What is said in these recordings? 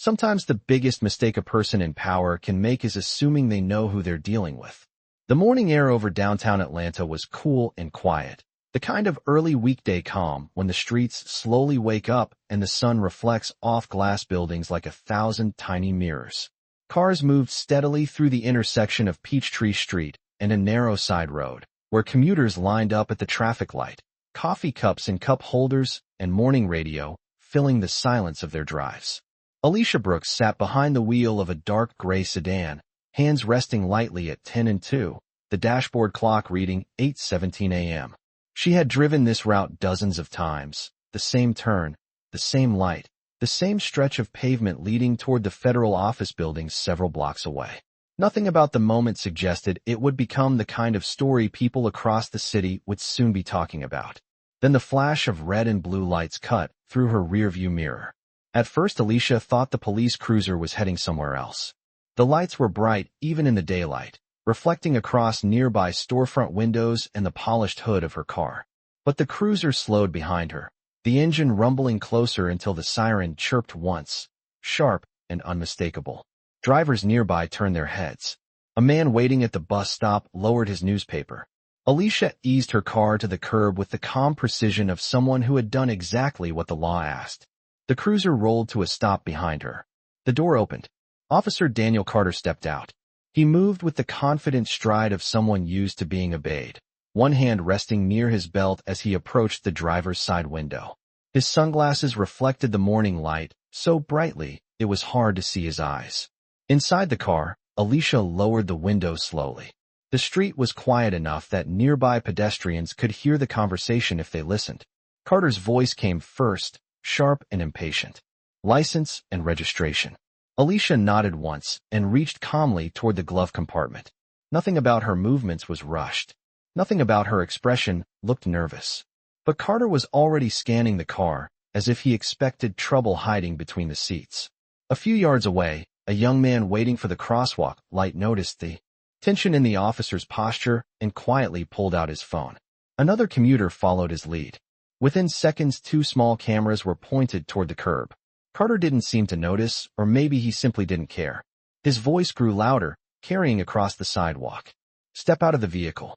Sometimes the biggest mistake a person in power can make is assuming they know who they're dealing with. The morning air over downtown Atlanta was cool and quiet, the kind of early weekday calm when the streets slowly wake up and the sun reflects off glass buildings like 1,000 tiny mirrors. Cars moved steadily through the intersection of Peachtree Street and a narrow side road, where commuters lined up at the traffic light, coffee cups and cup holders and morning radio filling the silence of their drives. Alicia Brooks sat behind the wheel of a dark gray sedan, hands resting lightly at 10 and 2, the dashboard clock reading 8:17 a.m. She had driven this route dozens of times, the same turn, the same light, the same stretch of pavement leading toward the federal office buildings several blocks away. Nothing about the moment suggested it would become the kind of story people across the city would soon be talking about. Then the flash of red and blue lights cut through her rearview mirror. At first Alicia thought the police cruiser was heading somewhere else. The lights were bright even in the daylight, reflecting across nearby storefront windows and the polished hood of her car. But the cruiser slowed behind her, the engine rumbling closer until the siren chirped once, sharp and unmistakable. Drivers nearby turned their heads. A man waiting at the bus stop lowered his newspaper. Alicia eased her car to the curb with the calm precision of someone who had done exactly what the law asked. The cruiser rolled to a stop behind her. The door opened. Officer Daniel Carter stepped out. He moved with the confident stride of someone used to being obeyed, one hand resting near his belt as he approached the driver's side window. His sunglasses reflected the morning light so brightly it was hard to see his eyes. Inside the car, Alicia lowered the window slowly. The street was quiet enough that nearby pedestrians could hear the conversation if they listened. Carter's voice came first, sharp and impatient. License and registration. Alicia nodded once and reached calmly toward the glove compartment. Nothing about her movements was rushed. Nothing about her expression looked nervous. But Carter was already scanning the car, as if he expected trouble hiding between the seats. A few yards away, a young man waiting for the crosswalk light noticed the tension in the officer's posture and quietly pulled out his phone. Another commuter followed his lead. Within seconds, two small cameras were pointed toward the curb. Carter didn't seem to notice, or maybe he simply didn't care. His voice grew louder, carrying across the sidewalk. Step out of the vehicle.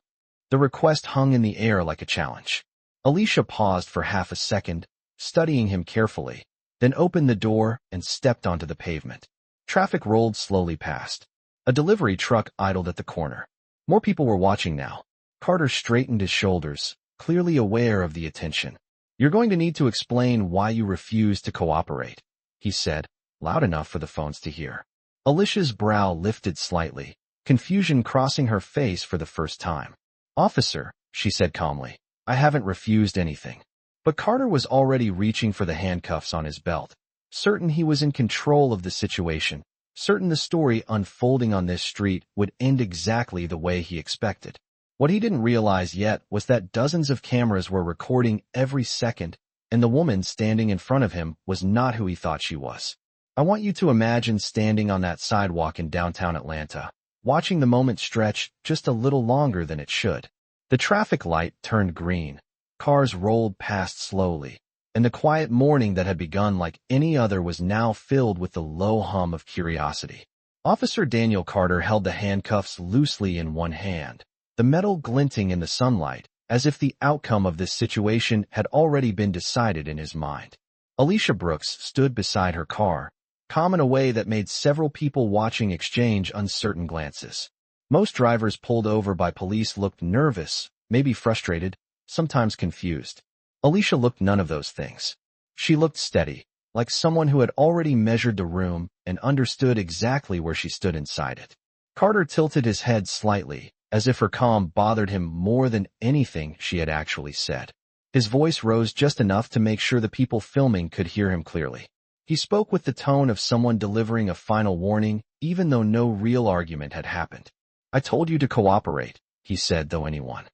The request hung in the air like a challenge. Alicia paused for half a second, studying him carefully, then opened the door and stepped onto the pavement. Traffic rolled slowly past. A delivery truck idled at the corner. More people were watching now. Carter straightened his shoulders, clearly aware of the attention. "You're going to need to explain why you refuse to cooperate," he said, loud enough for the phones to hear. Alicia's brow lifted slightly, confusion crossing her face for the first time. "Officer," she said calmly, "I haven't refused anything." But Carter was already reaching for the handcuffs on his belt, certain he was in control of the situation, certain the story unfolding on this street would end exactly the way he expected. What he didn't realize yet was that dozens of cameras were recording every second, and the woman standing in front of him was not who he thought she was. I want you to imagine standing on that sidewalk in downtown Atlanta, watching the moment stretch just a little longer than it should. The traffic light turned green. Cars rolled past slowly, and the quiet morning that had begun like any other was now filled with the low hum of curiosity. Officer Daniel Carter held the handcuffs loosely in one hand, the metal glinting in the sunlight, as if the outcome of this situation had already been decided in his mind. Alicia Brooks stood beside her car, calm in a way that made several people watching exchange uncertain glances. Most drivers pulled over by police looked nervous, maybe frustrated, sometimes confused. Alicia looked none of those things. She looked steady, like someone who had already measured the room and understood exactly where she stood inside it. Carter tilted his head slightly, as if her calm bothered him more than anything she had actually said. His voice rose just enough to make sure the people filming could hear him clearly. He spoke with the tone of someone delivering a final warning, even though no real argument had happened. "I told you to cooperate," he said, though anyone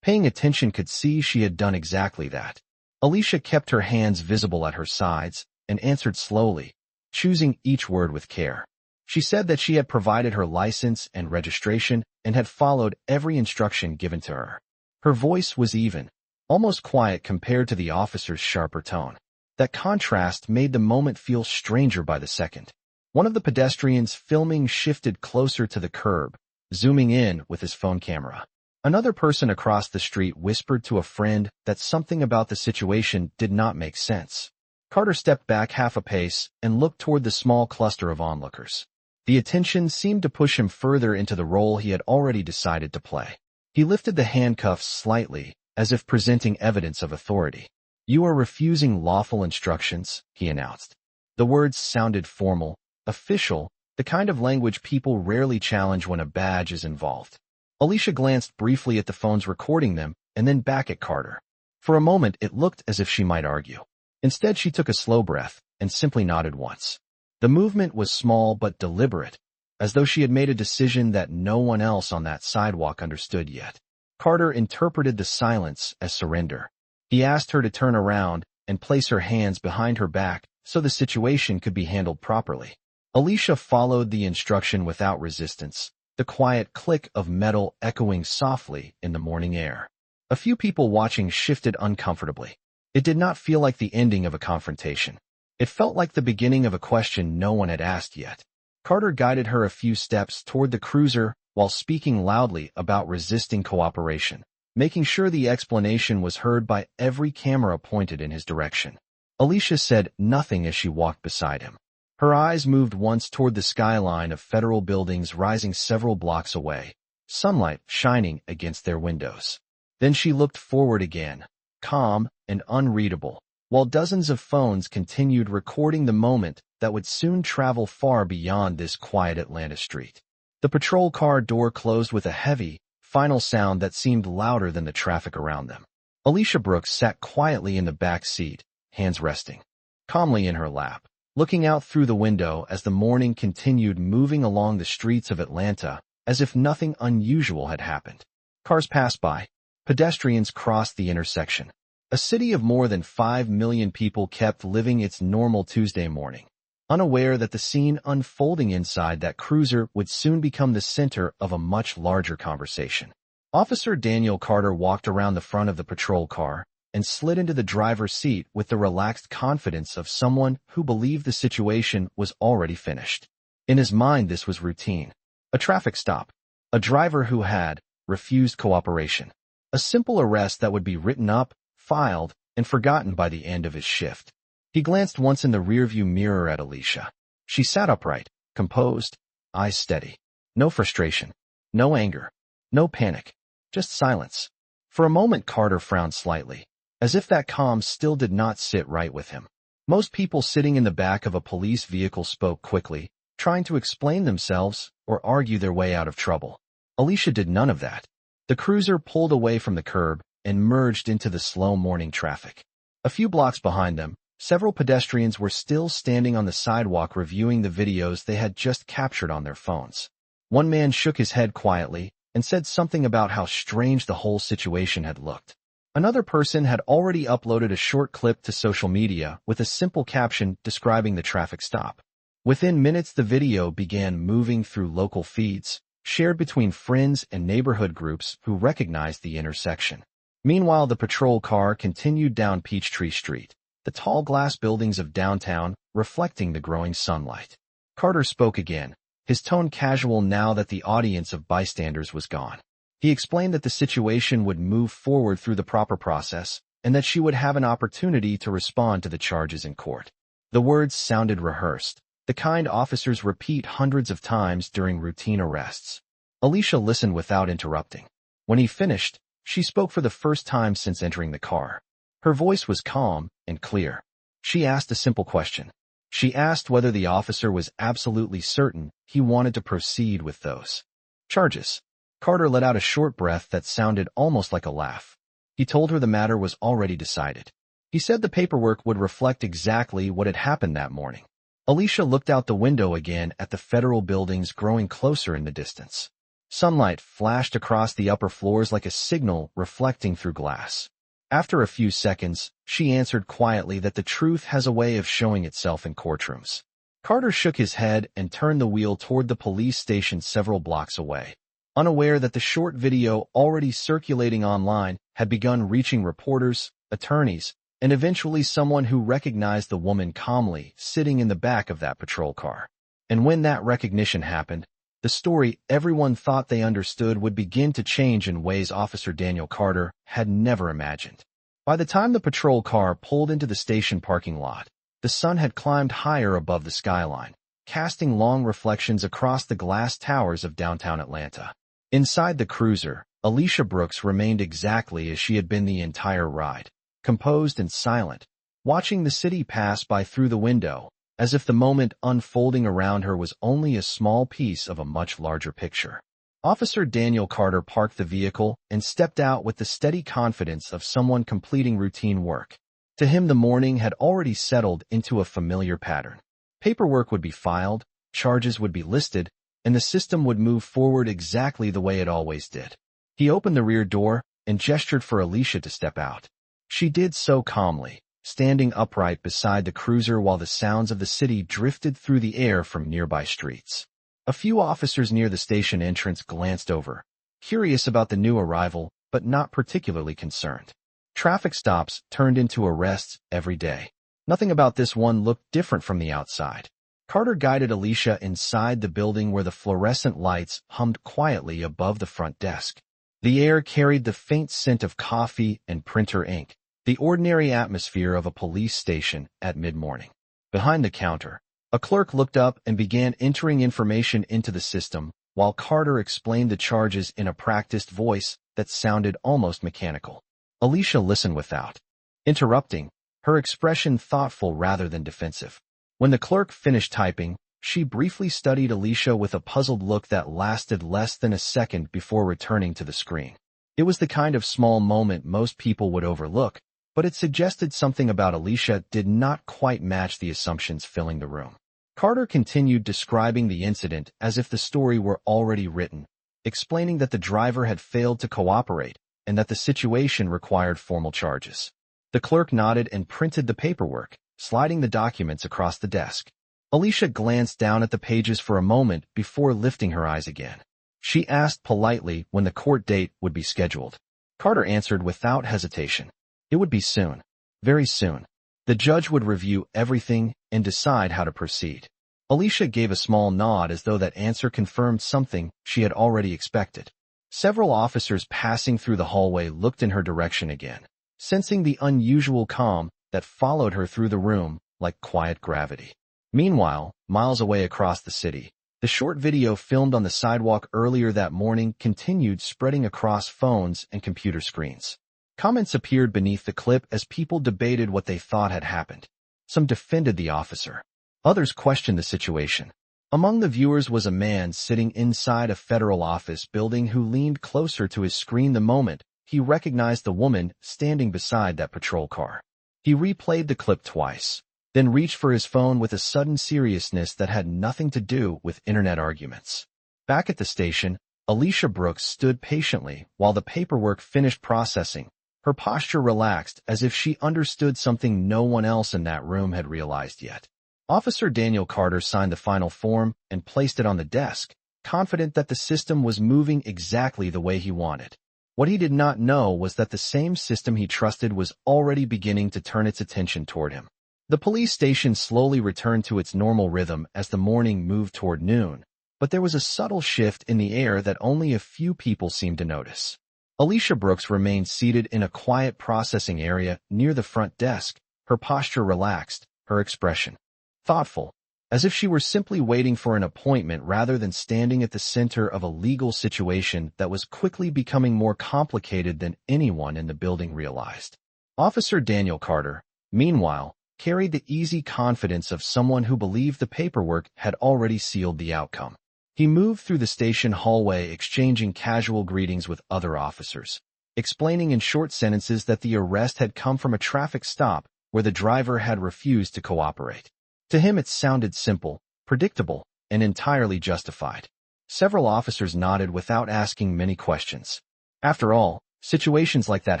paying attention could see she had done exactly that. Alicia kept her hands visible at her sides and answered slowly, choosing each word with care. She said that she had provided her license and registration and had followed every instruction given to her. Her voice was even, almost quiet compared to the officer's sharper tone. That contrast made the moment feel stranger by the second. One of the pedestrians filming shifted closer to the curb, zooming in with his phone camera. Another person across the street whispered to a friend that something about the situation did not make sense. Carter stepped back half a pace and looked toward the small cluster of onlookers. The attention seemed to push him further into the role he had already decided to play. He lifted the handcuffs slightly, as if presenting evidence of authority. "You are refusing lawful instructions," he announced. The words sounded formal, official, the kind of language people rarely challenge when a badge is involved. Alicia glanced briefly at the phones recording them and then back at Carter. For a moment, it looked as if she might argue. Instead, she took a slow breath and simply nodded once. The movement was small but deliberate, as though she had made a decision that no one else on that sidewalk understood yet. Carter interpreted the silence as surrender. He asked her to turn around and place her hands behind her back so the situation could be handled properly. Alicia followed the instruction without resistance, the quiet click of metal echoing softly in the morning air. A few people watching shifted uncomfortably. It did not feel like the ending of a confrontation. It felt like the beginning of a question no one had asked yet. Carter guided her a few steps toward the cruiser while speaking loudly about resisting cooperation, making sure the explanation was heard by every camera pointed in his direction. Alicia said nothing as she walked beside him. Her eyes moved once toward the skyline of federal buildings rising several blocks away, sunlight shining against their windows. Then she looked forward again, calm and unreadable, while dozens of phones continued recording the moment that would soon travel far beyond this quiet Atlanta street. The patrol car door closed with a heavy, final sound that seemed louder than the traffic around them. Alicia Brooks sat quietly in the back seat, hands resting calmly in her lap, looking out through the window as the morning continued moving along the streets of Atlanta as if nothing unusual had happened. Cars passed by. Pedestrians crossed the intersection. A city of more than 5 million people kept living its normal Tuesday morning, unaware that the scene unfolding inside that cruiser would soon become the center of a much larger conversation. Officer Daniel Carter walked around the front of the patrol car and slid into the driver's seat with the relaxed confidence of someone who believed the situation was already finished. In his mind, this was routine. A traffic stop. A driver who had refused cooperation. A simple arrest that would be written up, filed, and forgotten by the end of his shift. He glanced once in the rearview mirror at Alicia. She sat upright, composed, eyes steady. No frustration, no anger, no panic, just silence. For a moment, Carter frowned slightly, as if that calm still did not sit right with him. Most people sitting in the back of a police vehicle spoke quickly, trying to explain themselves or argue their way out of trouble. Alicia did none of that. The cruiser pulled away from the curb and merged into the slow morning traffic. A few blocks behind them, several pedestrians were still standing on the sidewalk reviewing the videos they had just captured on their phones. One man shook his head quietly and said something about how strange the whole situation had looked. Another person had already uploaded a short clip to social media with a simple caption describing the traffic stop. Within minutes, the video began moving through local feeds, shared between friends and neighborhood groups who recognized the intersection. Meanwhile, the patrol car continued down Peachtree Street, the tall glass buildings of downtown reflecting the growing sunlight. Carter spoke again, his tone casual now that the audience of bystanders was gone. He explained that the situation would move forward through the proper process and that she would have an opportunity to respond to the charges in court. The words sounded rehearsed, the kind officers repeat hundreds of times during routine arrests. Alicia listened without interrupting. When he finished, she spoke for the first time since entering the car. Her voice was calm and clear. She asked a simple question. She asked whether the officer was absolutely certain he wanted to proceed with those charges. Carter let out a short breath that sounded almost like a laugh. He told her the matter was already decided. He said the paperwork would reflect exactly what had happened that morning. Alicia looked out the window again at the federal buildings growing closer in the distance. Sunlight flashed across the upper floors like a signal reflecting through glass. After a few seconds, she answered quietly that the truth has a way of showing itself in courtrooms. Carter shook his head and turned the wheel toward the police station several blocks away, unaware that the short video already circulating online had begun reaching reporters, attorneys, and eventually someone who recognized the woman calmly sitting in the back of that patrol car. And when that recognition happened, the story everyone thought they understood would begin to change in ways Officer Daniel Carter had never imagined. By the time the patrol car pulled into the station parking lot, the sun had climbed higher above the skyline, casting long reflections across the glass towers of downtown Atlanta. Inside the cruiser, Alicia Brooks remained exactly as she had been the entire ride, composed and silent, watching the city pass by through the window, as if the moment unfolding around her was only a small piece of a much larger picture. Officer Daniel Carter parked the vehicle and stepped out with the steady confidence of someone completing routine work. To him, the morning had already settled into a familiar pattern. Paperwork would be filed, charges would be listed, and the system would move forward exactly the way it always did. He opened the rear door and gestured for Alicia to step out. She did so calmly, standing upright beside the cruiser while the sounds of the city drifted through the air from nearby streets. A few officers near the station entrance glanced over, curious about the new arrival, but not particularly concerned. Traffic stops turned into arrests every day. Nothing about this one looked different from the outside. Carter guided Alicia inside the building where the fluorescent lights hummed quietly above the front desk. The air carried the faint scent of coffee and printer ink, the ordinary atmosphere of a police station at mid-morning. Behind the counter, a clerk looked up and began entering information into the system, while Carter explained the charges in a practiced voice that sounded almost mechanical. Alicia listened without interrupting, her expression thoughtful rather than defensive. When the clerk finished typing, she briefly studied Alicia with a puzzled look that lasted less than a second before returning to the screen. It was the kind of small moment most people would overlook, but it suggested something about Alicia did not quite match the assumptions filling the room. Carter continued describing the incident as if the story were already written, explaining that the driver had failed to cooperate and that the situation required formal charges. The clerk nodded and printed the paperwork, sliding the documents across the desk. Alicia glanced down at the pages for a moment before lifting her eyes again. She asked politely when the court date would be scheduled. Carter answered without hesitation. It would be soon. Very soon. The judge would review everything and decide how to proceed. Alicia gave a small nod as though that answer confirmed something she had already expected. Several officers passing through the hallway looked in her direction again, sensing the unusual calm that followed her through the room like quiet gravity. Meanwhile, miles away across the city, the short video filmed on the sidewalk earlier that morning continued spreading across phones and computer screens. Comments appeared beneath the clip as people debated what they thought had happened. Some defended the officer. Others questioned the situation. Among the viewers was a man sitting inside a federal office building who leaned closer to his screen the moment he recognized the woman standing beside that patrol car. He replayed the clip twice, then reached for his phone with a sudden seriousness that had nothing to do with internet arguments. Back at the station, Alicia Brooks stood patiently while the paperwork finished processing, her posture relaxed as if she understood something no one else in that room had realized yet. Officer Daniel Carter signed the final form and placed it on the desk, confident that the system was moving exactly the way he wanted. What he did not know was that the same system he trusted was already beginning to turn its attention toward him. The police station slowly returned to its normal rhythm as the morning moved toward noon, but there was a subtle shift in the air that only a few people seemed to notice. Alicia Brooks remained seated in a quiet processing area near the front desk, her posture relaxed, her expression thoughtful, as if she were simply waiting for an appointment rather than standing at the center of a legal situation that was quickly becoming more complicated than anyone in the building realized. Officer Daniel Carter, meanwhile, carried the easy confidence of someone who believed the paperwork had already sealed the outcome. He moved through the station hallway exchanging casual greetings with other officers, explaining in short sentences that the arrest had come from a traffic stop where the driver had refused to cooperate. To him it sounded simple, predictable, and entirely justified. Several officers nodded without asking many questions. After all, situations like that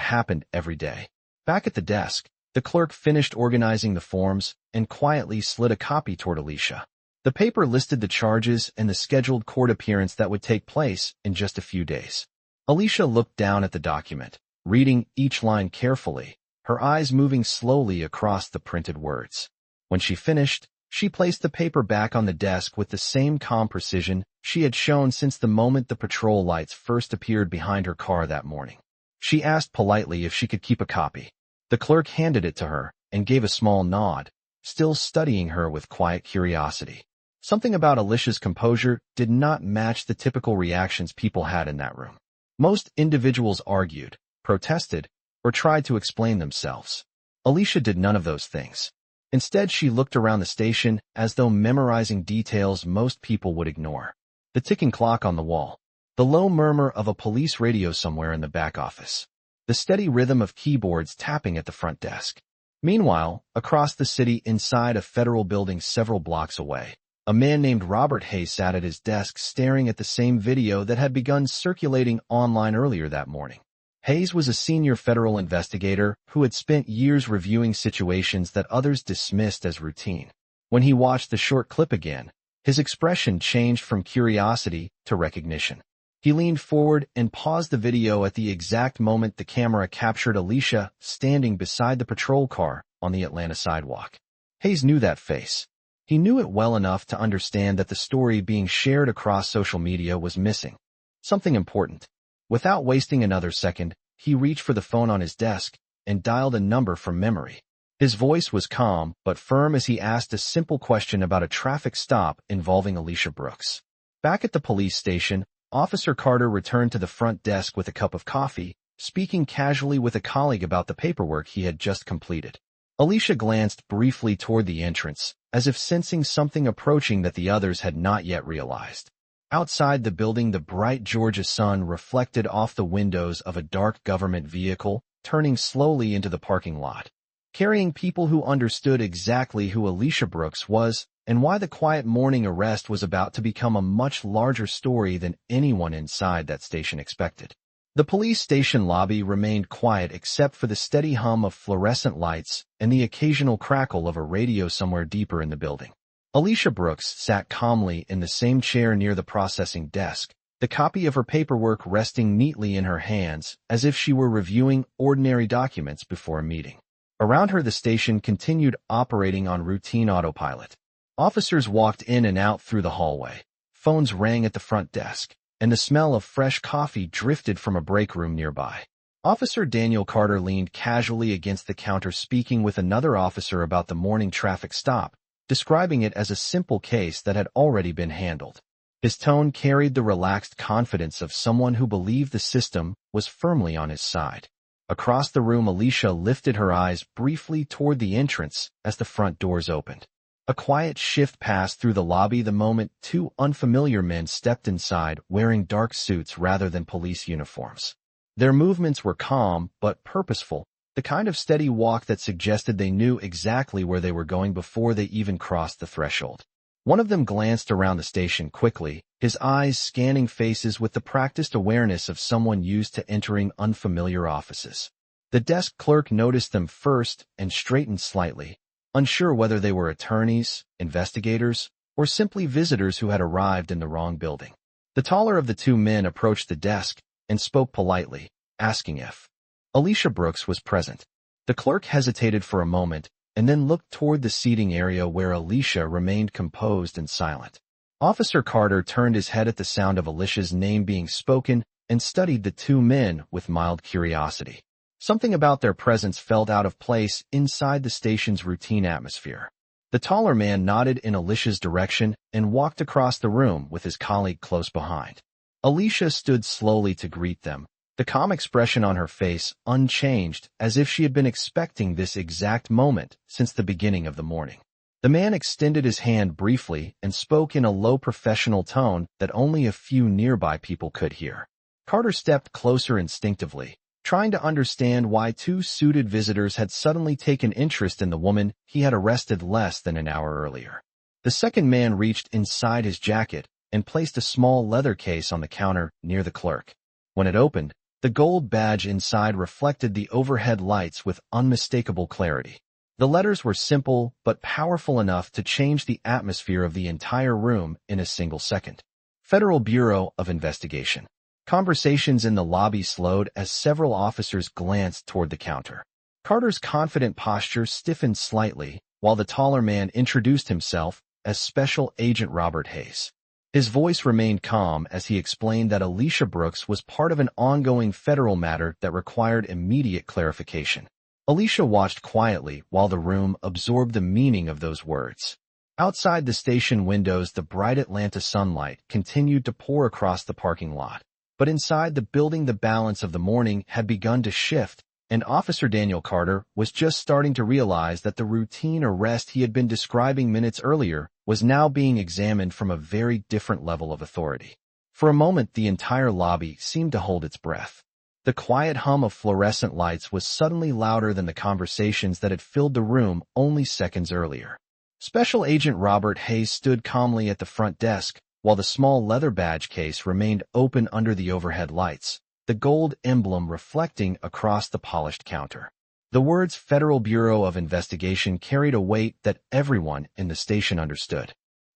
happened every day. Back at the desk, the clerk finished organizing the forms and quietly slid a copy toward Alicia. The paper listed the charges and the scheduled court appearance that would take place in just a few days. Alicia looked down at the document, reading each line carefully, her eyes moving slowly across the printed words. When she finished, She placed the paper back on the desk with the same calm precision she had shown since the moment the patrol lights first appeared behind her car that morning. She asked politely if she could keep a copy. The clerk handed it to her and gave a small nod, still studying her with quiet curiosity. Something about Alicia's composure did not match the typical reactions people had in that room. Most individuals argued, protested, or tried to explain themselves. Alicia did none of those things. Instead, she looked around the station as though memorizing details most people would ignore. The ticking clock on the wall, the low murmur of a police radio somewhere in the back office, the steady rhythm of keyboards tapping at the front desk. Meanwhile, across the city inside a federal building several blocks away, a man named Robert Hayes sat at his desk staring at the same video that had begun circulating online earlier that morning. Hayes was a senior federal investigator who had spent years reviewing situations that others dismissed as routine. When he watched the short clip again, his expression changed from curiosity to recognition. He leaned forward and paused the video at the exact moment the camera captured Alicia standing beside the patrol car on the Atlanta sidewalk. Hayes knew that face. He knew it well enough to understand that the story being shared across social media was missing something important. Without wasting another second, he reached for the phone on his desk and dialed a number from memory. His voice was calm but firm as he asked a simple question about a traffic stop involving Alicia Brooks. Back at the police station, Officer Carter returned to the front desk with a cup of coffee, speaking casually with a colleague about the paperwork he had just completed. Alicia glanced briefly toward the entrance, as if sensing something approaching that the others had not yet realized. Outside the building, the bright Georgia sun reflected off the windows of a dark government vehicle, turning slowly into the parking lot, carrying people who understood exactly who Alicia Brooks was and why the quiet morning arrest was about to become a much larger story than anyone inside that station expected. The police station lobby remained quiet except for the steady hum of fluorescent lights and the occasional crackle of a radio somewhere deeper in the building. Alicia Brooks sat calmly in the same chair near the processing desk, the copy of her paperwork resting neatly in her hands as if she were reviewing ordinary documents before a meeting. Around her, the station continued operating on routine autopilot. Officers walked in and out through the hallway. Phones rang at the front desk, and the smell of fresh coffee drifted from a break room nearby. Officer Daniel Carter leaned casually against the counter speaking with another officer about the morning traffic stop, describing it as a simple case that had already been handled. His tone carried the relaxed confidence of someone who believed the system was firmly on his side. Across the room, Alicia lifted her eyes briefly toward the entrance as the front doors opened. A quiet shift passed through the lobby the moment two unfamiliar men stepped inside wearing dark suits rather than police uniforms. Their movements were calm but purposeful, the kind of steady walk that suggested they knew exactly where they were going before they even crossed the threshold. One of them glanced around the station quickly, his eyes scanning faces with the practiced awareness of someone used to entering unfamiliar offices. The desk clerk noticed them first and straightened slightly, unsure whether they were attorneys, investigators, or simply visitors who had arrived in the wrong building. The taller of the two men approached the desk and spoke politely, asking if Alicia Brooks was present. The clerk hesitated for a moment and then looked toward the seating area where Alicia remained composed and silent. Officer Carter turned his head at the sound of Alicia's name being spoken and studied the two men with mild curiosity. Something about their presence felt out of place inside the station's routine atmosphere. The taller man nodded in Alicia's direction and walked across the room with his colleague close behind. Alicia stood slowly to greet them, the calm expression on her face unchanged, as if she had been expecting this exact moment since the beginning of the morning. The man extended his hand briefly and spoke in a low professional tone that only a few nearby people could hear. Carter stepped closer instinctively, trying to understand why two suited visitors had suddenly taken interest in the woman he had arrested less than an hour earlier. The second man reached inside his jacket and placed a small leather case on the counter near the clerk. When it opened, the gold badge inside reflected the overhead lights with unmistakable clarity. The letters were simple but powerful enough to change the atmosphere of the entire room in a single second. Federal Bureau of Investigation. Conversations in the lobby slowed as several officers glanced toward the counter. Carter's confident posture stiffened slightly, while the taller man introduced himself as Special Agent Robert Hayes. His voice remained calm as he explained that Alicia Brooks was part of an ongoing federal matter that required immediate clarification. Alicia watched quietly while the room absorbed the meaning of those words. Outside the station windows, the bright Atlanta sunlight continued to pour across the parking lot. But inside the building, the balance of the morning had begun to shift, and Officer Daniel Carter was just starting to realize that the routine arrest he had been describing minutes earlier was now being examined from a very different level of authority. For a moment, the entire lobby seemed to hold its breath. The quiet hum of fluorescent lights was suddenly louder than the conversations that had filled the room only seconds earlier. Special Agent Robert Hayes stood calmly at the front desk, while the small leather badge case remained open under the overhead lights, the gold emblem reflecting across the polished counter. The words Federal Bureau of Investigation carried a weight that everyone in the station understood.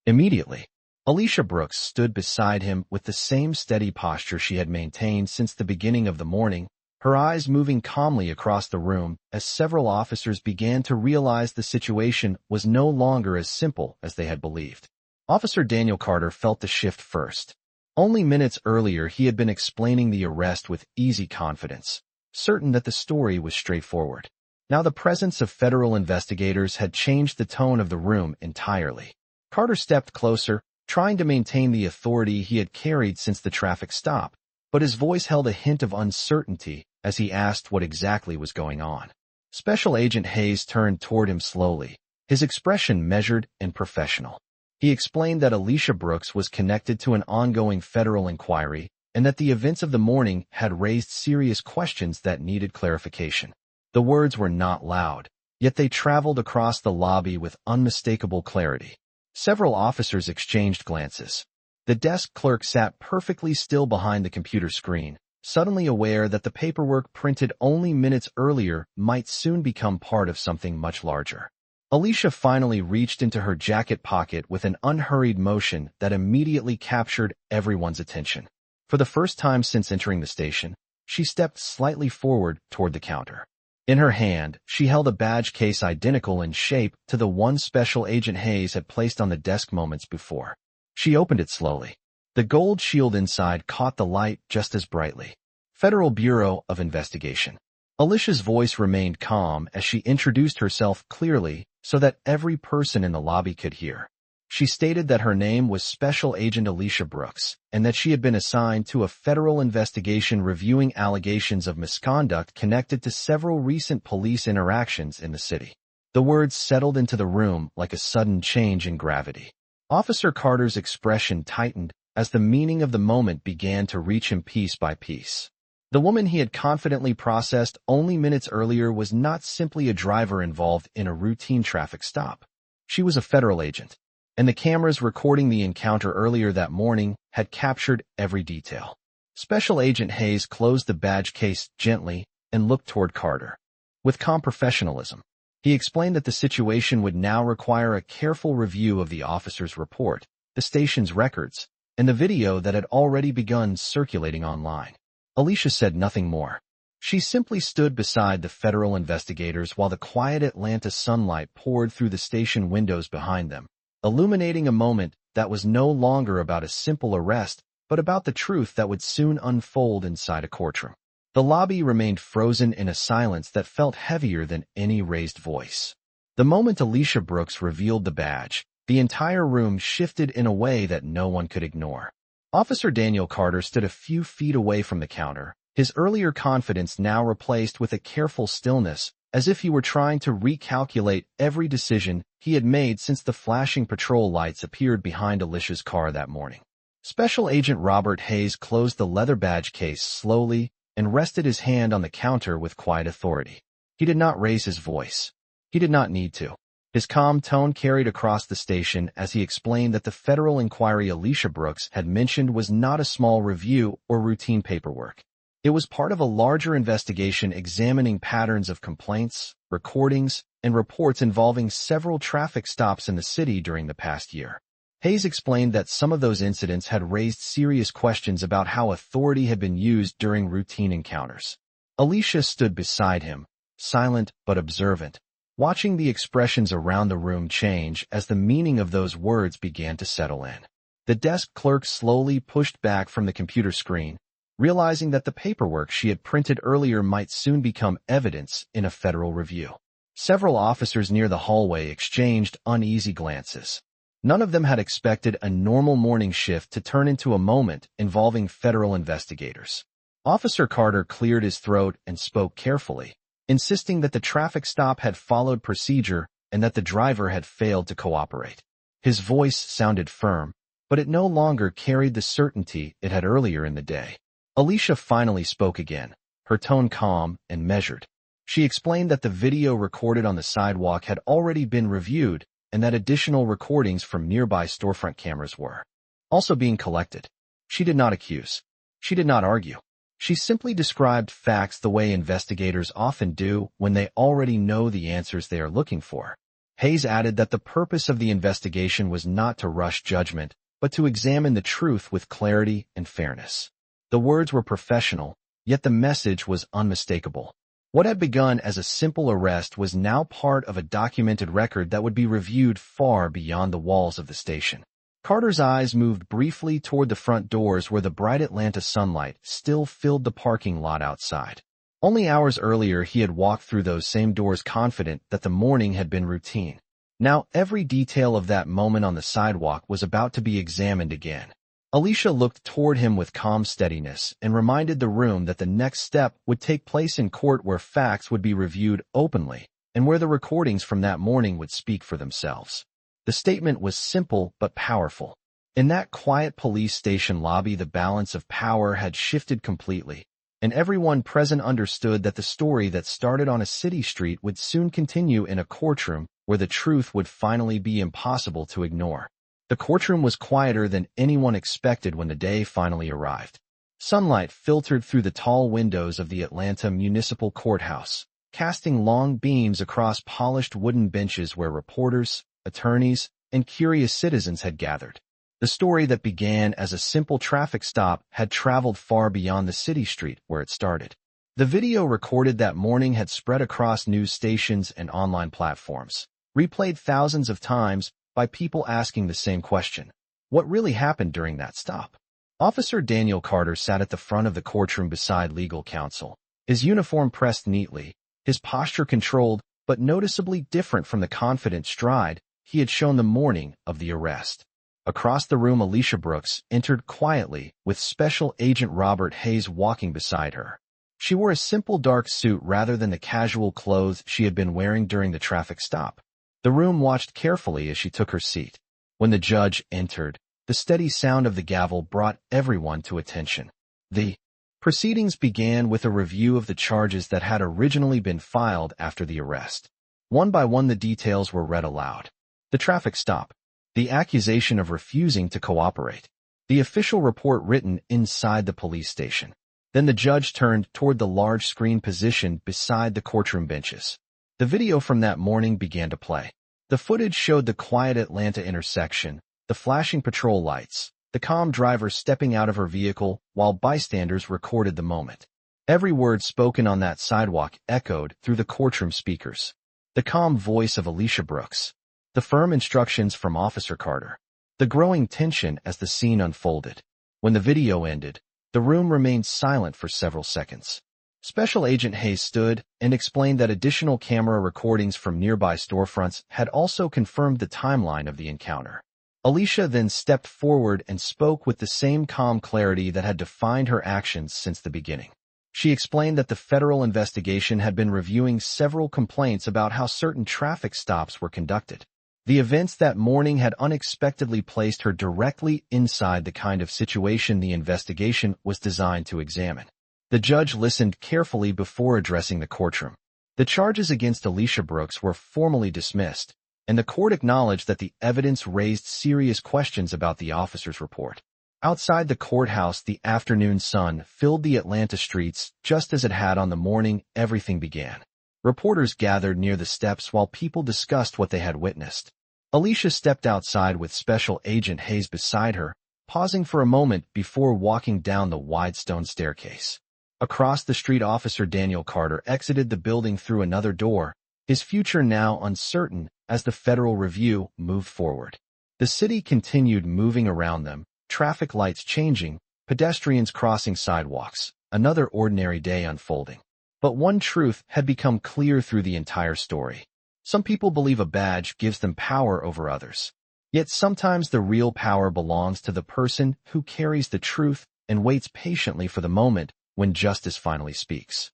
Immediately, Alicia Brooks stood beside him with the same steady posture she had maintained since the beginning of the morning, her eyes moving calmly across the room as several officers began to realize the situation was no longer as simple as they had believed. Officer Daniel Carter felt the shift first. Only minutes earlier, he had been explaining the arrest with easy confidence, certain that the story was straightforward. Now the presence of federal investigators had changed the tone of the room entirely. Carter stepped closer, trying to maintain the authority he had carried since the traffic stop, but his voice held a hint of uncertainty as he asked what exactly was going on. Special Agent Hayes turned toward him slowly, his expression measured and professional. He explained that Alicia Brooks was connected to an ongoing federal inquiry and that the events of the morning had raised serious questions that needed clarification. The words were not loud, yet they traveled across the lobby with unmistakable clarity. Several officers exchanged glances. The desk clerk sat perfectly still behind the computer screen, suddenly aware that the paperwork printed only minutes earlier might soon become part of something much larger. Alicia finally reached into her jacket pocket with an unhurried motion that immediately captured everyone's attention. For the first time since entering the station, she stepped slightly forward toward the counter. In her hand, she held a badge case identical in shape to the one Special Agent Hayes had placed on the desk moments before. She opened it slowly. The gold shield inside caught the light just as brightly. Federal Bureau of Investigation. Alicia's voice remained calm as she introduced herself clearly so that every person in the lobby could hear. She stated that her name was Special Agent Alicia Brooks and that she had been assigned to a federal investigation reviewing allegations of misconduct connected to several recent police interactions in the city. The words settled into the room like a sudden change in gravity. Officer Carter's expression tightened as the meaning of the moment began to reach him piece by piece. The woman he had confidently processed only minutes earlier was not simply a driver involved in a routine traffic stop. She was a federal agent, and the cameras recording the encounter earlier that morning had captured every detail. Special Agent Hayes closed the badge case gently and looked toward Carter. With calm professionalism, he explained that the situation would now require a careful review of the officer's report, the station's records, and the video that had already begun circulating online. Alicia said nothing more. She simply stood beside the federal investigators while the quiet Atlanta sunlight poured through the station windows behind them, illuminating a moment that was no longer about a simple arrest, but about the truth that would soon unfold inside a courtroom. The lobby remained frozen in a silence that felt heavier than any raised voice. The moment Alicia Brooks revealed the badge, the entire room shifted in a way that no one could ignore. Officer Daniel Carter stood a few feet away from the counter, his earlier confidence now replaced with a careful stillness, as if he were trying to recalculate every decision he had made since the flashing patrol lights appeared behind Alicia's car that morning. Special Agent Robert Hayes closed the leather badge case slowly and rested his hand on the counter with quiet authority. He did not raise his voice. He did not need to. His calm tone carried across the station as he explained that the federal inquiry Alicia Brooks had mentioned was not a small review or routine paperwork. It was part of a larger investigation examining patterns of complaints, recordings, and reports involving several traffic stops in the city during the past year. Hayes explained that some of those incidents had raised serious questions about how authority had been used during routine encounters. Alicia stood beside him, silent but observant, watching the expressions around the room change as the meaning of those words began to settle in. The desk clerk slowly pushed back from the computer screen, realizing that the paperwork she had printed earlier might soon become evidence in a federal review. Several officers near the hallway exchanged uneasy glances. None of them had expected a normal morning shift to turn into a moment involving federal investigators. Officer Carter cleared his throat and spoke carefully, insisting that the traffic stop had followed procedure and that the driver had failed to cooperate. His voice sounded firm, but it no longer carried the certainty it had earlier in the day. Alicia finally spoke again, her tone calm and measured. She explained that the video recorded on the sidewalk had already been reviewed and that additional recordings from nearby storefront cameras were also being collected. She did not accuse. She did not argue. She simply described facts the way investigators often do when they already know the answers they are looking for. Hayes added that the purpose of the investigation was not to rush judgment, but to examine the truth with clarity and fairness. The words were professional, yet the message was unmistakable. What had begun as a simple arrest was now part of a documented record that would be reviewed far beyond the walls of the station. Carter's eyes moved briefly toward the front doors where the bright Atlanta sunlight still filled the parking lot outside. Only hours earlier he had walked through those same doors confident that the morning had been routine. Now every detail of that moment on the sidewalk was about to be examined again. Alicia looked toward him with calm steadiness and reminded the room that the next step would take place in court where facts would be reviewed openly and where the recordings from that morning would speak for themselves. The statement was simple but powerful. In that quiet police station lobby, the balance of power had shifted completely, and everyone present understood that the story that started on a city street would soon continue in a courtroom where the truth would finally be impossible to ignore. The courtroom was quieter than anyone expected when the day finally arrived. Sunlight filtered through the tall windows of the Atlanta Municipal Courthouse, casting long beams across polished wooden benches where reporters, attorneys, and curious citizens had gathered. The story that began as a simple traffic stop had traveled far beyond the city street where it started. The video recorded that morning had spread across news stations and online platforms, replayed thousands of times by people asking the same question. What really happened during that stop? Officer Daniel Carter sat at the front of the courtroom beside legal counsel, his uniform pressed neatly, his posture controlled but noticeably different from the confident stride he had shown the morning of the arrest. Across the room, Alicia Brooks entered quietly with Special Agent Robert Hayes walking beside her. She wore a simple dark suit rather than the casual clothes she had been wearing during the traffic stop. The room watched carefully as she took her seat. When the judge entered, the steady sound of the gavel brought everyone to attention. The proceedings began with a review of the charges that had originally been filed after the arrest. One by one, the details were read aloud. The traffic stop, the accusation of refusing to cooperate, the official report written inside the police station. Then the judge turned toward the large screen positioned beside the courtroom benches. The video from that morning began to play. The footage showed the quiet Atlanta intersection, the flashing patrol lights, the calm driver stepping out of her vehicle while bystanders recorded the moment. Every word spoken on that sidewalk echoed through the courtroom speakers. The calm voice of Alicia Brooks, the firm instructions from Officer Carter, the growing tension as the scene unfolded. When the video ended, the room remained silent for several seconds. Special Agent Hayes stood and explained that additional camera recordings from nearby storefronts had also confirmed the timeline of the encounter. Alicia then stepped forward and spoke with the same calm clarity that had defined her actions since the beginning. She explained that the federal investigation had been reviewing several complaints about how certain traffic stops were conducted. The events that morning had unexpectedly placed her directly inside the kind of situation the investigation was designed to examine. The judge listened carefully before addressing the courtroom. The charges against Alicia Brooks were formally dismissed, and the court acknowledged that the evidence raised serious questions about the officer's report. Outside the courthouse, the afternoon sun filled the Atlanta streets just as it had on the morning everything began. Reporters gathered near the steps while people discussed what they had witnessed. Alicia stepped outside with Special Agent Hayes beside her, pausing for a moment before walking down the wide stone staircase. Across the street, Officer Daniel Carter exited the building through another door, his future now uncertain as the federal review moved forward. The city continued moving around them, traffic lights changing, pedestrians crossing sidewalks, another ordinary day unfolding. But one truth had become clear through the entire story. Some people believe a badge gives them power over others. Yet sometimes the real power belongs to the person who carries the truth and waits patiently for the moment when justice finally speaks.